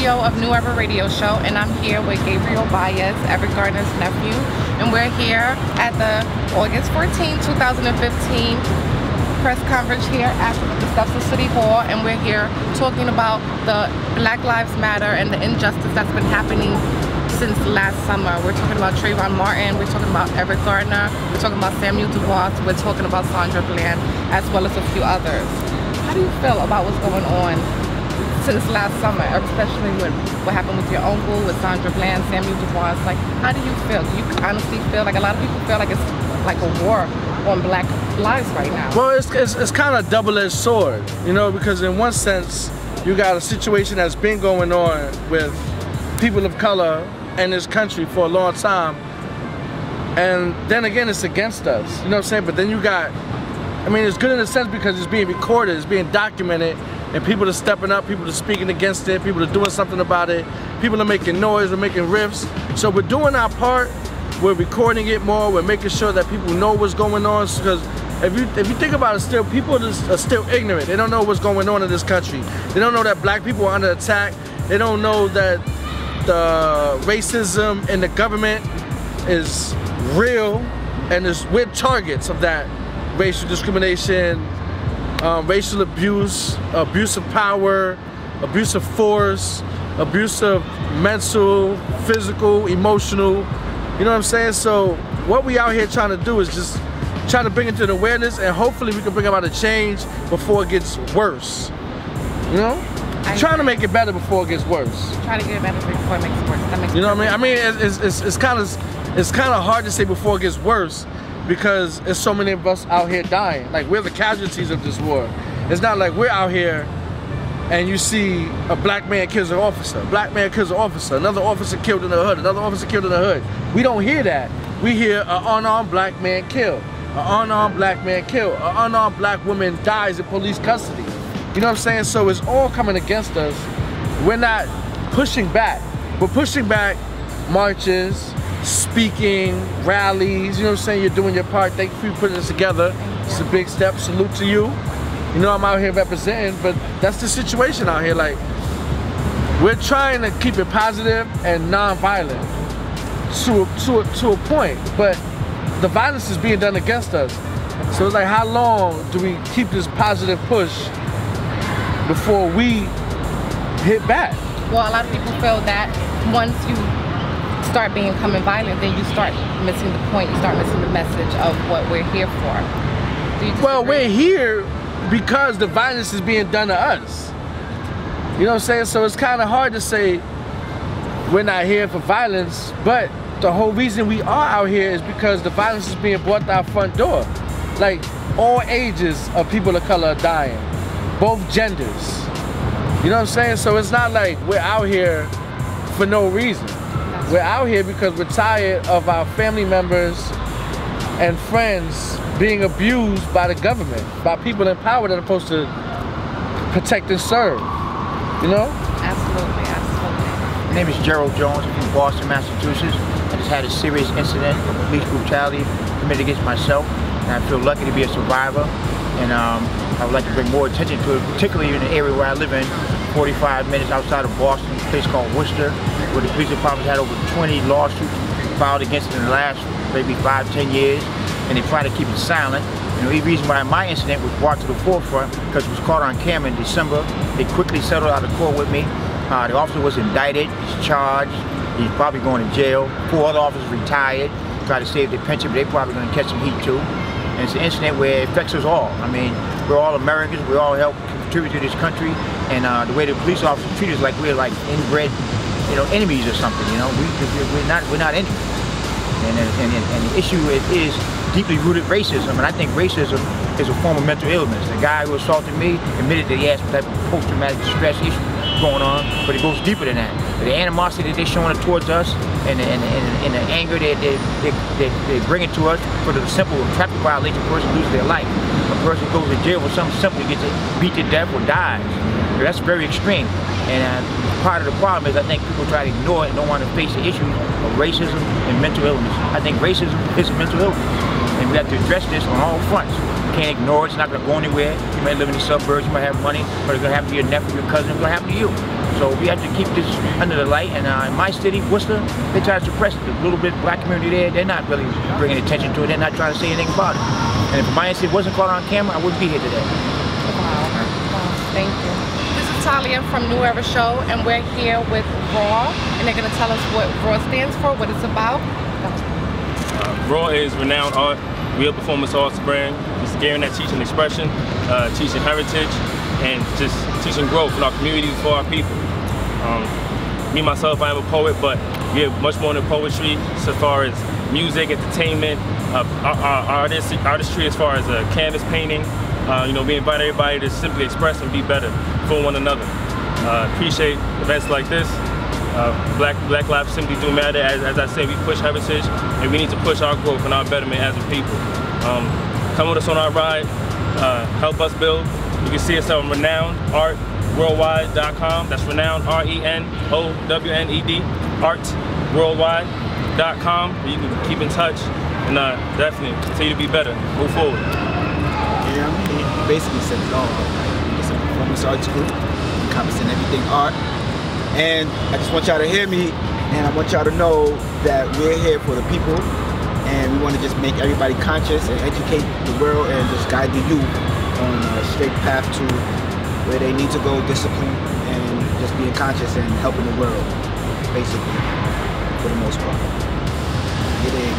CEO of New Ever Radio Show, and I'm here with Gabriel Baez, Eric Garner's nephew, and we're here at the August 14, 2015 press conference here at the steps of City Hall, and we're here talking about the Black Lives Matter and the injustice that's been happening since last summer. We're talking about Trayvon Martin, we're talking about Eric Garner, we're talking about Samuel DuBois, we're talking about Sandra Bland, as well as a few others. How do you feel about what's going on since last summer, especially with what happened with your uncle, with Sandra Bland, Samuel DuBois? Like, how do you feel? Do you honestly feel like a lot of people feel like it's like a war on black lives right now? Well, it's kind of a double-edged sword, you know, because in one sense, you got a situation that's been going on with people of color in this country for a long time, and then again, it's against us, you know what I'm saying? But then you got, I mean, it's good in a sense because it's being recorded, it's being documented, and people are stepping up, people are speaking against it, people are doing something about it, people are making noise, we're making riffs. So we're doing our part, we're recording it more, we're making sure that people know what's going on, because if you think about it, still, people are still ignorant. They don't know what's going on in this country. They don't know that black people are under attack. They don't know that the racism in the government is real, and we're targets of that racial discrimination, racial abuse, abuse of power, abuse of force, abuse of mental, physical, emotional. You know what I'm saying? So what we out here trying to do is just try to bring it to an awareness, and hopefully we can bring about a change before it gets worse. You know? Trying to make it better before it gets worse. Try to get it better before it makes it worse. That makes, you know what I mean? I mean, it's kind of hard to say before it gets worse because there's so many of us out here dying. Like, we're the casualties of this war. It's not like we're out here and you see a black man kills an officer, a black man kills an officer, another officer killed in the hood, another officer killed in the hood. We don't hear that. We hear an unarmed black man killed, an unarmed black man killed, an unarmed black woman dies in police custody. You know what I'm saying? So it's all coming against us. We're not pushing back. We're pushing back marches, speaking, rallies. You know what I'm saying? You're doing your part. Thank you for putting this together. It's a big step. Salute to you. You know, I'm out here representing, but that's the situation out here. Like, we're trying to keep it positive and non-violent to a point, but the violence is being done against us. So it's like, how long do we keep this positive push before we hit back? Well, a lot of people feel that once you start becoming violent, then you start missing the point, you start missing the message of what we're here for. Do you disagree? Well, we're here because the violence is being done to us. You know what I'm saying? So it's kind of hard to say we're not here for violence, but the whole reason we are out here is because the violence is being brought to our front door. Like, all ages of people of color are dying, both genders. You know what I'm saying? So it's not like we're out here for no reason. We're out here because we're tired of our family members and friends being abused by the government, by people in power that are supposed to protect and serve, you know? Absolutely, absolutely. My name is Gerald Jones. I'm from Boston, Massachusetts. I just had a serious incident of police brutality committed against myself, and I feel lucky to be a survivor. And I would like to bring more attention to it, particularly in the area where I live in, 45 minutes outside of Boston, a place called Worcester, where the police department had over 20 lawsuits filed against it in the last maybe 5-10 years, and they try to keep it silent. And the only reason why my incident was brought to the forefront because it was caught on camera in December. They quickly settled out of court with me. The officer was indicted, he's charged, he's probably going to jail. 4 other officers retired, try to save their pension, but they're probably going to catch some heat too. And it's an incident where it affects us all. I mean, we're all Americans, we all help contribute to this country, and the way the police officers treat us like we're like inbred, you know, enemies or something, you know. We're not enemies. And the issue is deeply rooted racism, and I think racism is a form of mental illness. The guy who assaulted me admitted that he has some type of post-traumatic stress issue going on, but it goes deeper than that. The animosity that they're showing towards us, and the anger that they bring it to us for the simple traffic violation, a person loses their life. A person goes to jail for something simple, gets beat to death or dies. That's very extreme. And part of the problem is I think people try to ignore it and don't want to face the issues of racism and mental illness. I think racism is a mental illness, and we have to address this on all fronts. You can't ignore it, it's not going to go anywhere. You might live in the suburbs, you might have money, but it's going to happen to your nephew, your cousin, it's going to happen to you. So we have to keep this under the light. And in my city, Worcester, they try to suppress it. The little bit black community there, they're not really bringing attention to it. They're not trying to say anything about it. And if my incident wasn't caught on camera, I wouldn't be here today. Wow. Thank you. This is Talia from New Era Show, and we're here with RAW, and they're going to tell us what RAW stands for, what it's about. RAW is Renowned Art, Real Performance Arts brand. It's gearing that teaching expression, teaching heritage, and just teaching growth in our communities for our people. Me, myself, I am a poet, but we have much more than poetry so far as music, entertainment, artistry as far as canvas painting. You know, we invite everybody to simply express and be better for one another. Appreciate events like this. Black lives simply do matter. As I say, we push heritage, and we need to push our growth and our betterment as a people. Come with us on our ride. Help us build. You can see us on renownedArtWorldwide.com. That's renowned, RENOWNED, artworldwide.com. You can keep in touch and definitely continue to be better. Move forward. Yeah, I mean, he basically said it all. It's a performance arts group, encompassing everything art. And I just want y'all to hear me, and I want y'all to know that we're here for the people, and we want to just make everybody conscious and educate the world and just guide the youth on a straight path to where they need to go, discipline, and just being conscious and helping the world, basically, for the most part. Get in.